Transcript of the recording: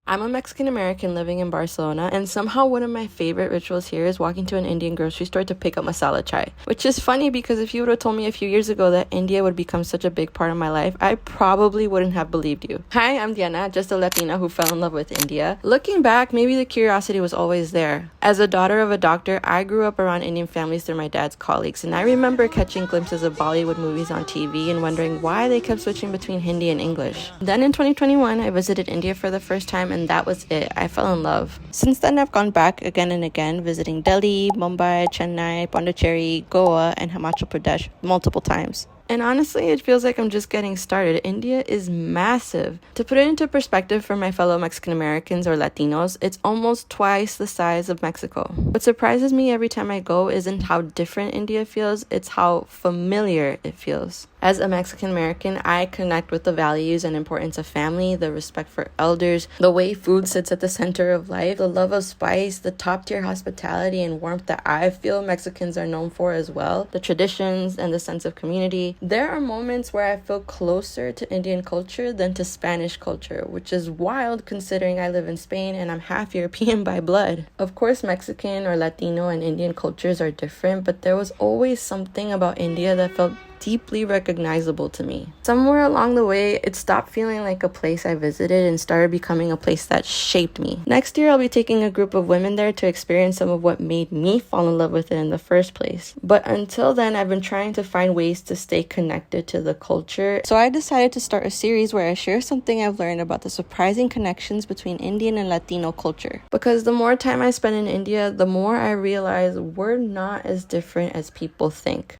I'm a Mexican American living in Barcelona, and somehow one of my favorite rituals here is walking to an Indian grocery store to pick up masala chai. Which is funny because if you would have told me a few years ago that India would become such a big part of my life, I probably wouldn't have believed you. Hi, I'm Diana, just a Latina who fell in love with India. Looking back, maybe the curiosity was always there. As a daughter of a doctor, I grew up around Indian families through my dad's colleagues, and I remember catching glimpses of Bollywood movies on TV and wondering why they kept switching between Hindi and English. Then in 2021, I visited India for the first time, and that was it. I fell in love. Since then, I've gone back again and again, visiting Delhi, Mumbai, Chennai, Pondicherry, Goa, and Himachal Pradesh multiple times. And honestly, it feels like I'm just getting started. India is massive. To put it into perspective for my fellow Mexican Americans or Latinos, it's almost twice the size of Mexico. What surprises me every time I go isn't how different India feels, it's how familiar it feels. As a Mexican American, I connect with the values and importance of family, the respect for elders, the way food sits at the center of life, the love of spice, the top-tier hospitality and warmth that I feel Mexicans are known for as well, the traditions and the sense of community. There are moments where I feel closer to Indian culture than to Spanish culture, which is wild considering I live in Spain and I'm half European by blood. Of course, Mexican or Latino and Indian cultures are different, but there was always something about India that felt deeply recognizable to me. Somewhere along the way, it stopped feeling like a place I visited and started becoming a place that shaped me. Next year, I'll be taking a group of women there to experience some of what made me fall in love with it in the first place. But until then, I've been trying to find ways to stay connected to the culture. So I decided to start a series where I share something I've learned about the surprising connections between Indian and Latino culture. Because the more time I spend in India, the more I realize we're not as different as people think.